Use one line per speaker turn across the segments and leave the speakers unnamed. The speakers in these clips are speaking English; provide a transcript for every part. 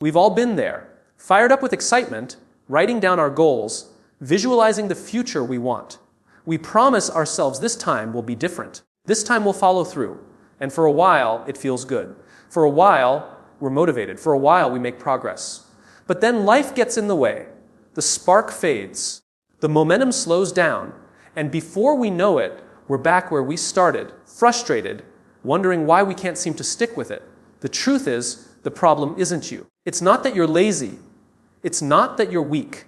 We've all been there, fired up with excitement, writing down our goals, visualizing the future we want. We promise ourselves this time will be different. This time we'll follow through. And for a while, it feels good. For a while, we're motivated. For a while, we make progress. But then life gets in the way. The spark fades. The momentum slows down. And before we know it, we're back where we started, frustrated, wondering why we can't seem to stick with it. The truth is, the problem isn't you. It's not that you're lazy. It's not that you're weak.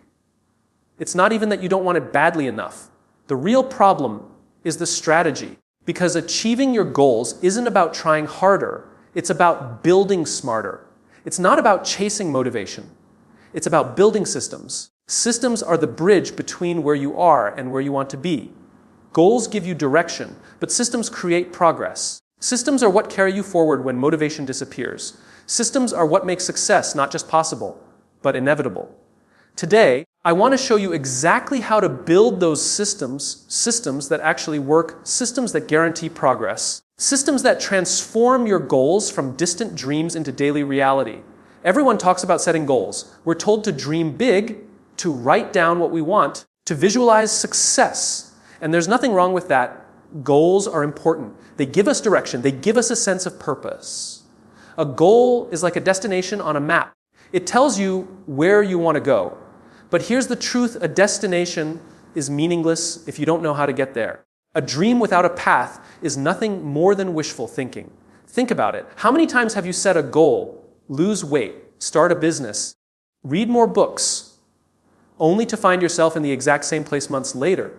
It's not even that you don't want it badly enough. The real problem is the strategy. Because achieving your goals isn't about trying harder. It's about building smarter. It's not about chasing motivation. It's about building systems. Systems are the bridge between where you are and where you want to be. Goals give you direction, but systems create progress. Systems are what carry you forward when motivation disappears. Systems are what make success not just possible, but inevitable. Today, I want to show you exactly how to build those systems that actually work, systems that guarantee progress, systems that transform your goals from distant dreams into daily reality. Everyone talks about setting goals. We're told to dream big, to write down what we want, to visualize success. And there's nothing wrong with that. Goals are important. They give us direction. They give us a sense of purpose. A goal is like a destination on a map. It tells you where you want to go. But here's the truth, a destination is meaningless if you don't know how to get there. A dream without a path is nothing more than wishful thinking. Think about it. How many times have you set a goal, lose weight, start a business, read more books, only to find yourself in the exact same place months later?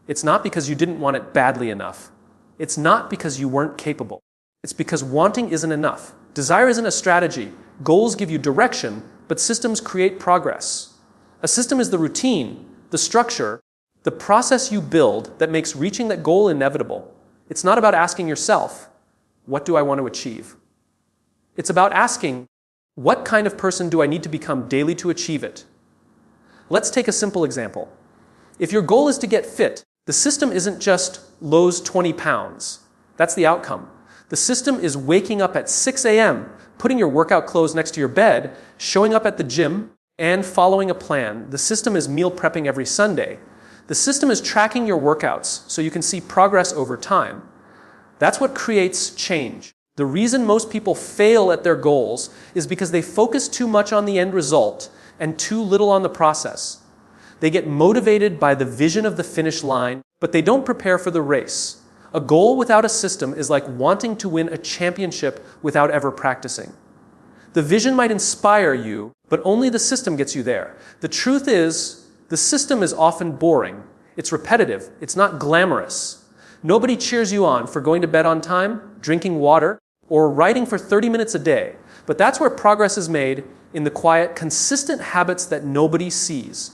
It's not because you didn't want it badly enough. It's not because you weren't capable. It's because wanting isn't enough. Desire isn't a strategy. Goals give you direction, but systems create progress. A system is the routine, the structure, the process you build that makes reaching that goal inevitable. It's not about asking yourself, what do I want to achieve? It's about asking, what kind of person do I need to become daily to achieve it? Let's take a simple example. If your goal is to get fit, the system isn't just lose 20 pounds. That's the outcome. The system is waking up at 6 a.m., putting your workout clothes next to your bed, showing up at the gym, and following a plan. The system is meal prepping every Sunday. The system is tracking your workouts so you can see progress over time. That's what creates change. The reason most people fail at their goals is because they focus too much on the end result and too little on the process. They get motivated by the vision of the finish line, but they don't prepare for the race. A goal without a system is like wanting to win a championship without ever practicing. The vision might inspire you, but only the system gets you there. The truth is, the system is often boring. It's repetitive. It's not glamorous. Nobody cheers you on for going to bed on time, drinking water, or writing for 30 minutes a day. But that's where progress is made, in the quiet, consistent habits that nobody sees.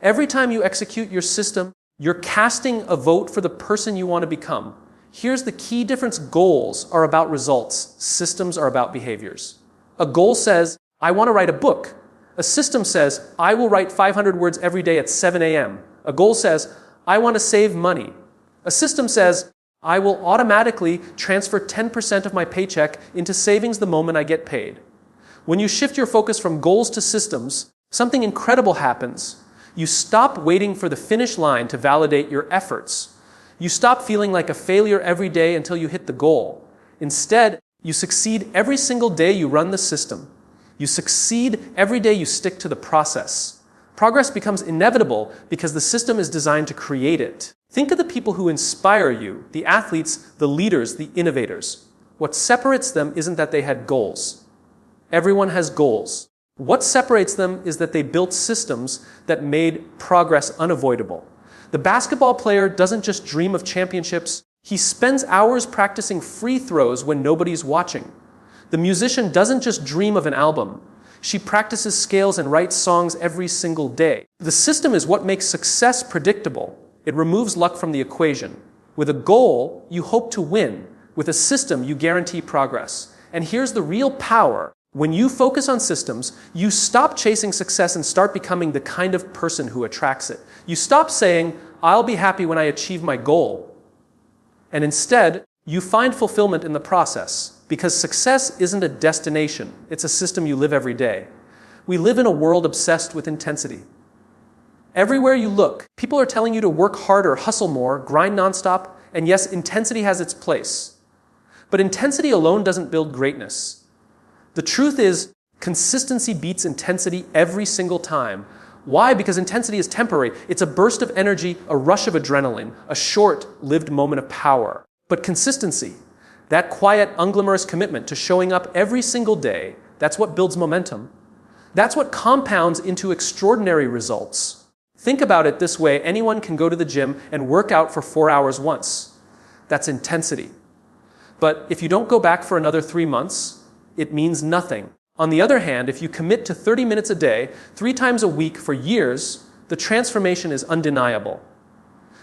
Every time you execute your system, you're casting a vote for the person you want to become. Here's the key difference. Goals are about results. Systems are about behaviors. A goal says, I want to write a book. A system says, I will write 500 words every day at 7 a.m. A goal says, I want to save money. A system says, I will automatically transfer 10% of my paycheck into savings the moment I get paid. When you shift your focus from goals to systems, something incredible happens. You stop waiting for the finish line to validate your efforts. You stop feeling like a failure every day until you hit the goal. Instead, you succeed every single day you run the system. You succeed every day you stick to the process. Progress becomes inevitable because the system is designed to create it. Think of the people who inspire you, the athletes, the leaders, the innovators. What separates them isn't that they had goals. Everyone has goals. What separates them is that they built systems that made progress unavoidable. The basketball player doesn't just dream of championships. He spends hours practicing free throws when nobody's watching. The musician doesn't just dream of an album. She practices scales and writes songs every single day. The system is what makes success predictable. It removes luck from the equation. With a goal, you hope to win. With a system, you guarantee progress. And here's the real power. When you focus on systems, you stop chasing success and start becoming the kind of person who attracts it. You stop saying, I'll be happy when I achieve my goal. And instead, you find fulfillment in the process. Because success isn't a destination, it's a system you live every day. We live in a world obsessed with intensity. Everywhere you look, people are telling you to work harder, hustle more, grind nonstop, and yes, intensity has its place. But intensity alone doesn't build greatness. The truth is, consistency beats intensity every single time. Why? Because intensity is temporary. It's a burst of energy, a rush of adrenaline, a short-lived moment of power. But consistency, that quiet, unglamorous commitment to showing up every single day, that's what builds momentum. That's what compounds into extraordinary results. Think about it this way: anyone can go to the gym and work out for 4 hours once. That's intensity. But if you don't go back for another 3 months, it means nothing. On the other hand, if you commit to 30 minutes a day, 3 times a week for years, the transformation is undeniable.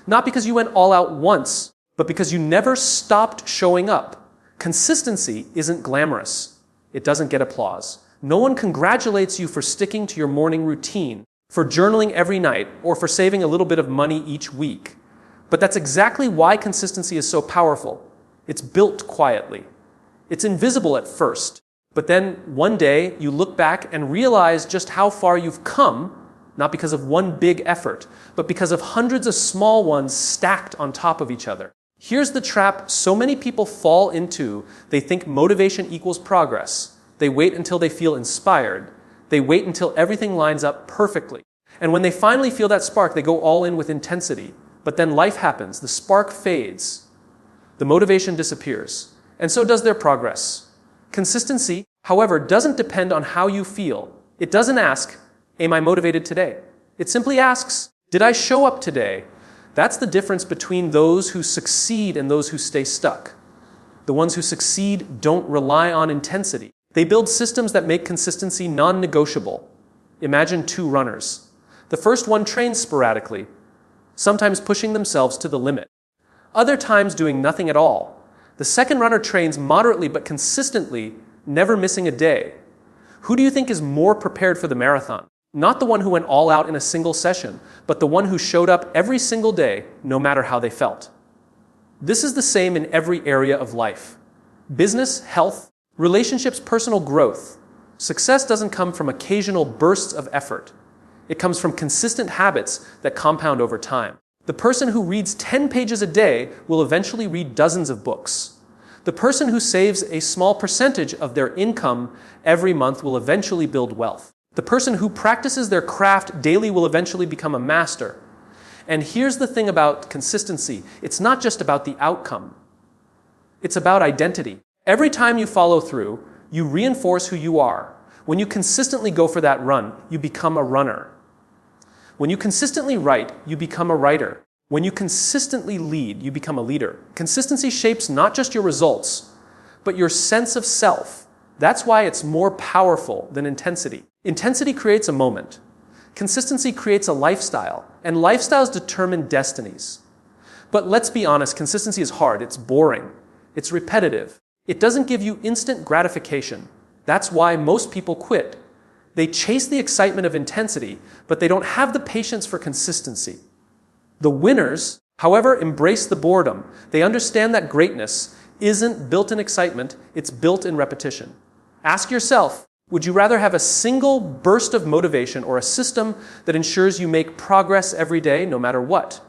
Not because you went all out once, but because you never stopped showing up. Consistency isn't glamorous. It doesn't get applause. No one congratulates you for sticking to your morning routine, for journaling every night, or for saving a little bit of money each week. But that's exactly why consistency is so powerful. It's built quietly. It's invisible at first, but then one day you look back and realize just how far you've come, not because of one big effort, but because of hundreds of small ones stacked on top of each other. Here's the trap so many people fall into. They think motivation equals progress. They wait until they feel inspired. They wait until everything lines up perfectly. And when they finally feel that spark, they go all in with intensity. But then life happens. The spark fades. The motivation disappears. And so does their progress. Consistency, however, doesn't depend on how you feel. It doesn't ask, am I motivated today? It simply asks, did I show up today? That's the difference between those who succeed and those who stay stuck. The ones who succeed don't rely on intensity. They build systems that make consistency non-negotiable. Imagine 2 runners. The first one trains sporadically, sometimes pushing themselves to the limit. Other times doing nothing at all. The second runner trains moderately but consistently, never missing a day. Who do you think is more prepared for the marathon? Not the one who went all out in a single session, but the one who showed up every single day, no matter how they felt. This is the same in every area of life. Business, health, relationships, personal growth. Success doesn't come from occasional bursts of effort. It comes from consistent habits that compound over time. The person who reads 10 pages a day will eventually read dozens of books. The person who saves a small percentage of their income every month will eventually build wealth. The person who practices their craft daily will eventually become a master. And here's the thing about consistency. It's not just about the outcome. It's about identity. Every time you follow through, you reinforce who you are. When you consistently go for that run, you become a runner. When you consistently write, you become a writer. When you consistently lead, you become a leader. Consistency shapes not just your results, but your sense of self. That's why it's more powerful than intensity. Intensity creates a moment. Consistency creates a lifestyle, and lifestyles determine destinies. But let's be honest, consistency is hard. It's boring. It's repetitive. It doesn't give you instant gratification. That's why most people quit. They chase the excitement of intensity, but they don't have the patience for consistency. The winners, however, embrace the boredom. They understand that greatness isn't built in excitement, it's built in repetition. Ask yourself, would you rather have a single burst of motivation or a system that ensures you make progress every day, no matter what?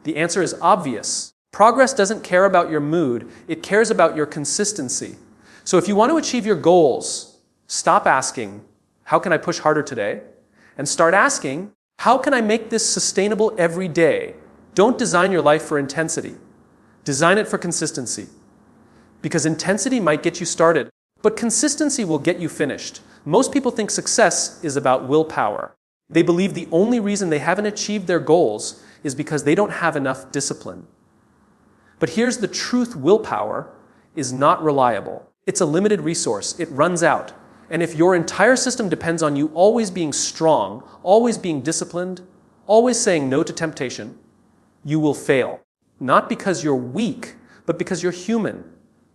The answer is obvious. Progress doesn't care about your mood, it cares about your consistency. So if you want to achieve your goals, stop asking, how can I push harder today? And start asking, how can I make this sustainable every day? Don't design your life for intensity. Design it for consistency. Because intensity might get you started, but consistency will get you finished. Most people think success is about willpower. They believe the only reason they haven't achieved their goals is because they don't have enough discipline. But here's the truth: willpower is not reliable. It's a limited resource. It runs out. And if your entire system depends on you always being strong, always being disciplined, always saying no to temptation, you will fail. Not because you're weak, but because you're human.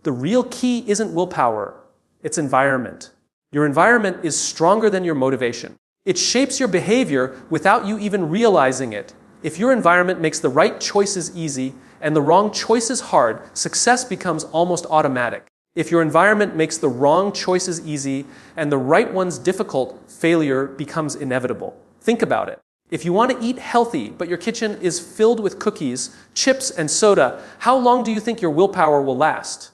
The real key isn't willpower, it's environment. Your environment is stronger than your motivation. It shapes your behavior without you even realizing it. If your environment makes the right choices easy and the wrong choices hard, success becomes almost automatic. If your environment makes the wrong choices easy and the right ones difficult, failure becomes inevitable. Think about it. If you want to eat healthy, but your kitchen is filled with cookies, chips, and soda, how long do you think your willpower will last?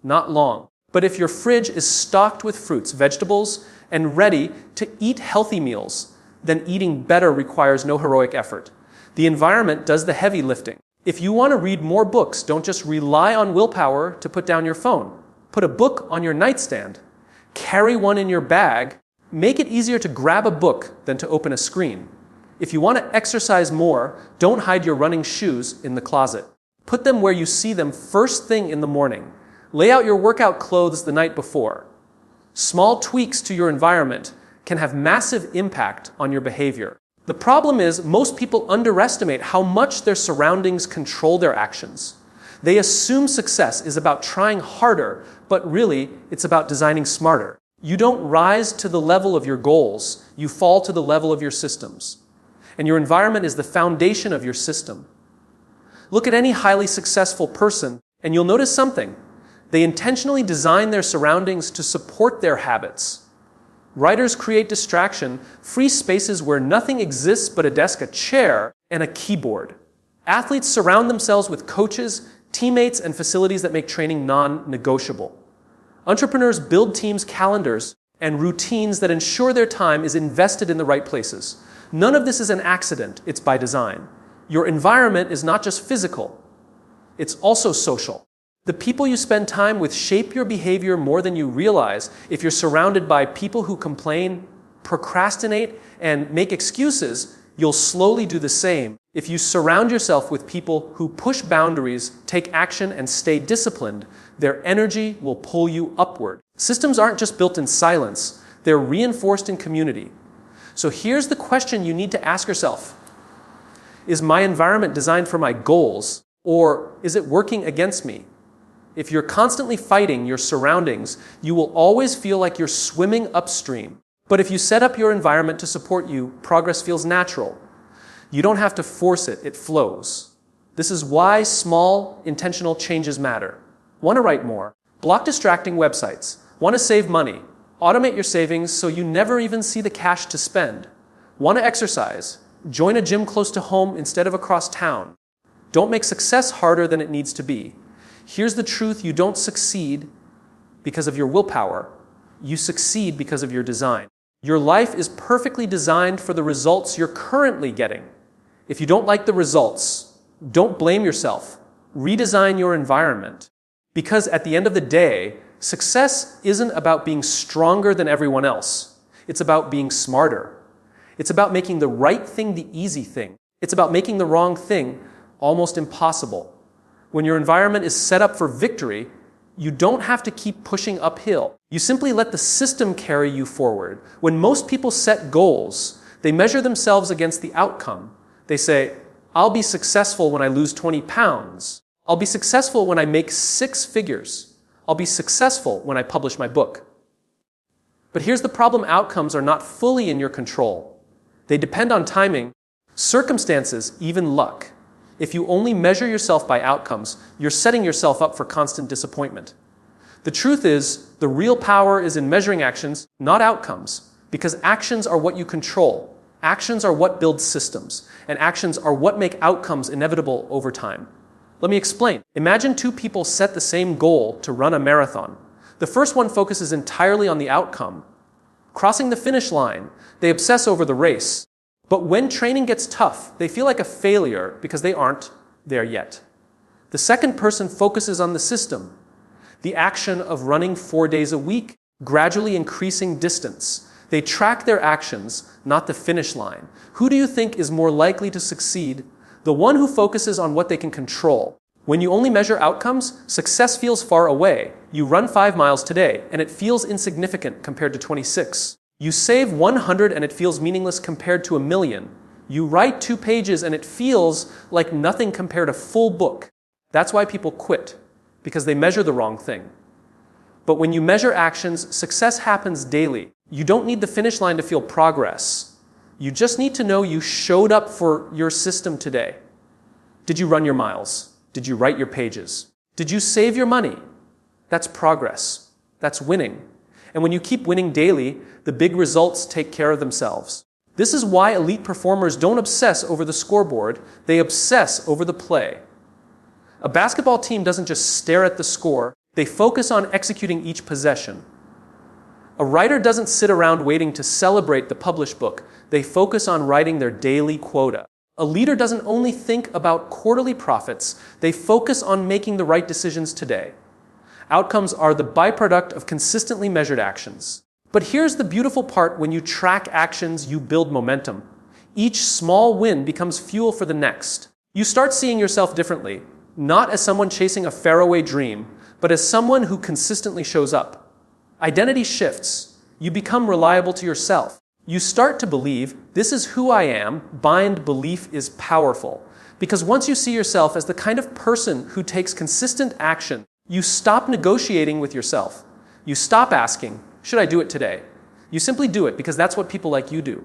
Not long. But if your fridge is stocked with fruits, vegetables, and ready to eat healthy meals, then eating better requires no heroic effort. The environment does the heavy lifting. If you want to read more books, don't just rely on willpower to put down your phone. Put a book on your nightstand. Carry one in your bag. Make it easier to grab a book than to open a screen. If you want to exercise more, don't hide your running shoes in the closet. Put them where you see them first thing in the morning. Lay out your workout clothes the night before. Small tweaks to your environment can have massive impact on your behavior. The problem is most people underestimate how much their surroundings control their actions. They assume success is about trying harder, but really it's about designing smarter. You don't rise to the level of your goals, you fall to the level of your systems. And your environment is the foundation of your system. Look at any highly successful person, and you'll notice something. They intentionally design their surroundings to support their habits. Writers create distraction, free spaces where nothing exists but a desk, a chair, and a keyboard. Athletes surround themselves with coaches, teammates, and facilities that make training non-negotiable. Entrepreneurs build teams' calendars and routines that ensure their time is invested in the right places. None of this is an accident, it's by design. Your environment is not just physical, it's also social. The people you spend time with shape your behavior more than you realize. If you're surrounded by people who complain, procrastinate, and make excuses, you'll slowly do the same. If you surround yourself with people who push boundaries, take action, and stay disciplined, their energy will pull you upward. Systems aren't just built in silence, they're reinforced in community. So here's the question you need to ask yourself. Is my environment designed for my goals, or is it working against me? If you're constantly fighting your surroundings, you will always feel like you're swimming upstream. But if you set up your environment to support you, progress feels natural. You don't have to force it, it flows. This is why small, intentional changes matter. Want to write more? Block distracting websites. Want to save money? Automate your savings so you never even see the cash to spend. Want to exercise? Join a gym close to home instead of across town. Don't make success harder than it needs to be. Here's the truth: you don't succeed because of your willpower. You succeed because of your design. Your life is perfectly designed for the results you're currently getting. If you don't like the results, don't blame yourself. Redesign your environment. Because at the end of the day, success isn't about being stronger than everyone else. It's about being smarter. It's about making the right thing the easy thing. It's about making the wrong thing almost impossible. When your environment is set up for victory, you don't have to keep pushing uphill. You simply let the system carry you forward. When most people set goals, they measure themselves against the outcome. They say, I'll be successful when I lose 20 pounds. I'll be successful when I make 6 figures. I'll be successful when I publish my book. But here's the problem: outcomes are not fully in your control. They depend on timing, circumstances, even luck. If you only measure yourself by outcomes, you're setting yourself up for constant disappointment. The truth is, the real power is in measuring actions, not outcomes, because actions are what you control. Actions are what build systems, and actions are what make outcomes inevitable over time. Let me explain. Imagine 2 people set the same goal to run a marathon. The first one focuses entirely on the outcome. Crossing the finish line, they obsess over the race. But when training gets tough, they feel like a failure because they aren't there yet. The second person focuses on the system, the action of running 4 days a week, gradually increasing distance. They track their actions, not the finish line. Who do you think is more likely to succeed? The one who focuses on what they can control. When you only measure outcomes, success feels far away. You run 5 miles today, and it feels insignificant compared to 26. You save 100 and it feels meaningless compared to 1,000,000. You write 2 pages and it feels like nothing compared to a full book. That's why people quit, because they measure the wrong thing. But when you measure actions, success happens daily. You don't need the finish line to feel progress. You just need to know you showed up for your system today. Did you run your miles? Did you write your pages? Did you save your money? That's progress. That's winning. And when you keep winning daily, the big results take care of themselves. This is why elite performers don't obsess over the scoreboard, they obsess over the play. A basketball team doesn't just stare at the score, they focus on executing each possession. A writer doesn't sit around waiting to celebrate the published book, they focus on writing their daily quota. A leader doesn't only think about quarterly profits, they focus on making the right decisions today. Outcomes are the byproduct of consistently measured actions. But here's the beautiful part: when you track actions, you build momentum. Each small win becomes fuel for the next. You start seeing yourself differently, not as someone chasing a faraway dream, but as someone who consistently shows up. Identity shifts. You become reliable to yourself. You start to believe, this is who I am. Bind belief is powerful. Because once you see yourself as the kind of person who takes consistent action, you stop negotiating with yourself. You stop asking, should I do it today? You simply do it because that's what people like you do.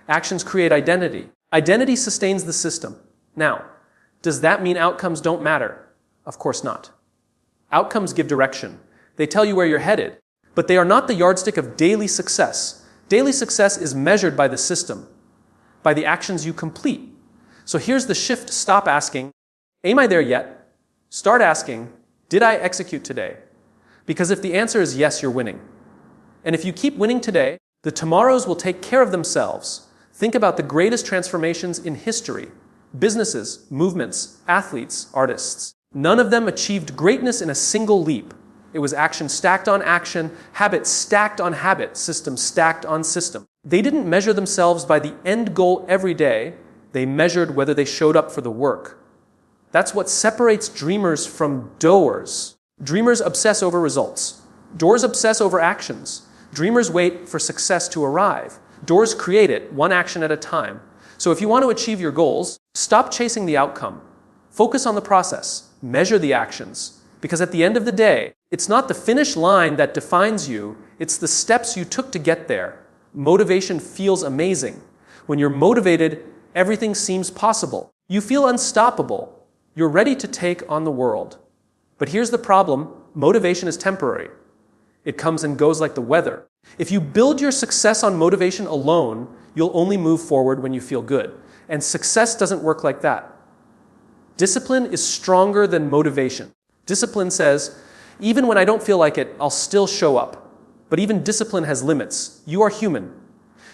Actions create identity. Identity sustains the system. Now, does that mean outcomes don't matter? Of course not. Outcomes give direction. They tell you where you're headed, but they are not the yardstick of daily success. Daily success is measured by the system, by the actions you complete. So here's the shift: stop asking, am I there yet? Start asking, did I execute today? Because if the answer is yes, you're winning. And if you keep winning today, the tomorrows will take care of themselves. Think about the greatest transformations in history: businesses, movements, athletes, artists. None of them achieved greatness in a single leap. It was action stacked on action, habit stacked on habit, system stacked on system. They didn't measure themselves by the end goal every day. They measured whether they showed up for the work. That's what separates dreamers from doers. Dreamers obsess over results. Doers obsess over actions. Dreamers wait for success to arrive. Doers create it, one action at a time. So if you want to achieve your goals, stop chasing the outcome. Focus on the process. Measure the actions. Because at the end of the day, it's not the finish line that defines you, it's the steps you took to get there. Motivation feels amazing. When you're motivated, everything seems possible. You feel unstoppable. You're ready to take on the world. But here's the problem: motivation is temporary. It comes and goes like the weather. If you build your success on motivation alone, you'll only move forward when you feel good. And success doesn't work like that. Discipline is stronger than motivation. Discipline says, even when I don't feel like it, I'll still show up. But even discipline has limits. You are human.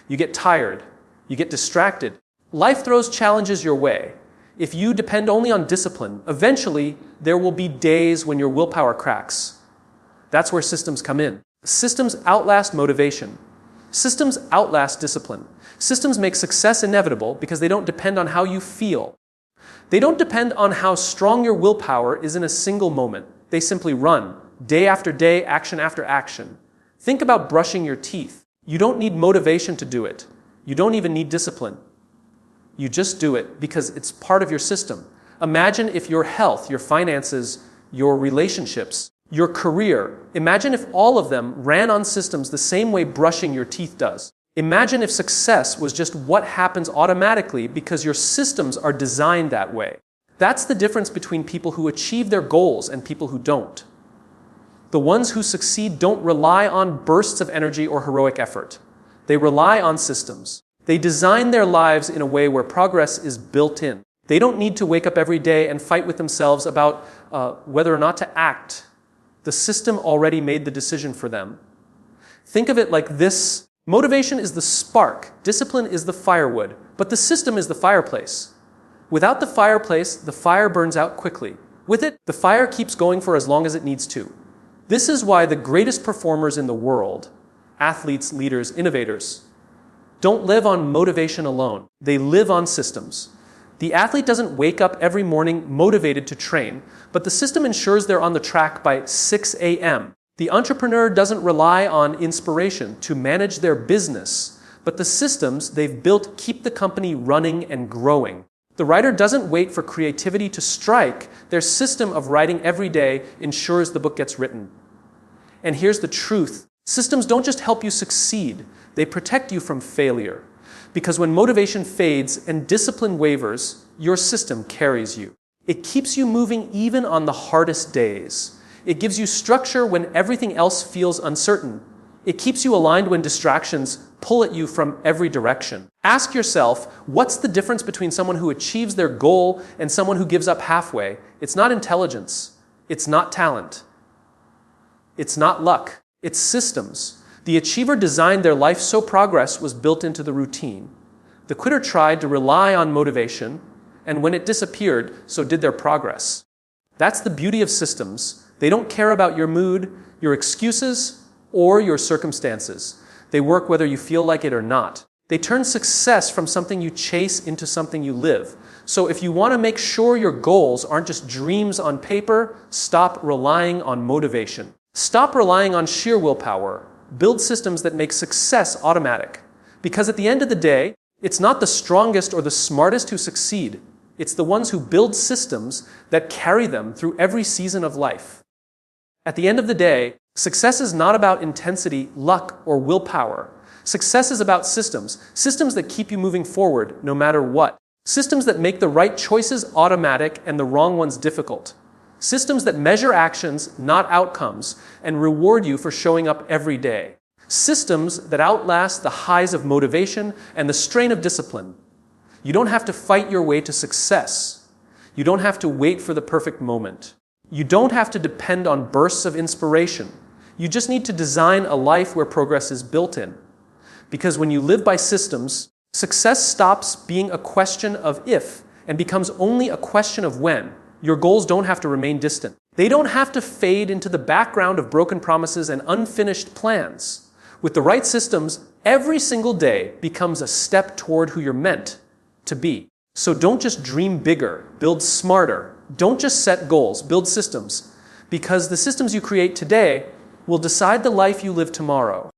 You get tired. You get distracted. Life throws challenges your way. If you depend only on discipline, eventually there will be days when your willpower cracks. That's where systems come in. Systems outlast motivation. Systems outlast discipline. Systems make success inevitable because they don't depend on how you feel. They don't depend on how strong your willpower is in a single moment. They simply run, day after day, action after action. Think about brushing your teeth. You don't need motivation to do it. You don't even need discipline. You just do it because it's part of your system. Imagine if your health, your finances, your relationships, your career, imagine if all of them ran on systems the same way brushing your teeth does. Imagine if success was just what happens automatically because your systems are designed that way. That's the difference between people who achieve their goals and people who don't. The ones who succeed don't rely on bursts of energy or heroic effort. They rely on systems. They design their lives in a way where progress is built in. They don't need to wake up every day and fight with themselves about whether or not to act. The system already made the decision for them. Think of it like this. Motivation is the spark. Discipline is the firewood. But the system is the fireplace. Without the fireplace, the fire burns out quickly. With it, the fire keeps going for as long as it needs to. This is why the greatest performers in the world, athletes, leaders, innovators, don't live on motivation alone. They live on systems. The athlete doesn't wake up every morning motivated to train, but the system ensures they're on the track by 6 a.m. The entrepreneur doesn't rely on inspiration to manage their business, but the systems they've built keep the company running and growing. The writer doesn't wait for creativity to strike. Their system of writing every day ensures the book gets written. And here's the truth. Systems don't just help you succeed. They protect you from failure. Because when motivation fades and discipline wavers, your system carries you. It keeps you moving even on the hardest days. It gives you structure when everything else feels uncertain. It keeps you aligned when distractions pull at you from every direction. Ask yourself, what's the difference between someone who achieves their goal and someone who gives up halfway? It's not intelligence. It's not talent. It's not luck. It's systems. The achiever designed their life so progress was built into the routine. The quitter tried to rely on motivation, and when it disappeared, so did their progress. That's the beauty of systems. They don't care about your mood, your excuses, or your circumstances. They work whether you feel like it or not. They turn success from something you chase into something you live. So if you want to make sure your goals aren't just dreams on paper, stop relying on motivation. Stop relying on sheer willpower. Build systems that make success automatic. Because at the end of the day, it's not the strongest or the smartest who succeed. It's the ones who build systems that carry them through every season of life. At the end of the day, success is not about intensity, luck, or willpower. Success is about systems. Systems that keep you moving forward no matter what. Systems that make the right choices automatic and the wrong ones difficult. Systems that measure actions, not outcomes, and reward you for showing up every day. Systems that outlast the highs of motivation and the strain of discipline. You don't have to fight your way to success. You don't have to wait for the perfect moment. You don't have to depend on bursts of inspiration. You just need to design a life where progress is built in. Because when you live by systems, success stops being a question of if and becomes only a question of when. Your goals don't have to remain distant. They don't have to fade into the background of broken promises and unfinished plans. With the right systems, every single day becomes a step toward who you're meant to be. So don't just dream bigger, build smarter. Don't just set goals, build systems. Because the systems you create today will decide the life you live tomorrow.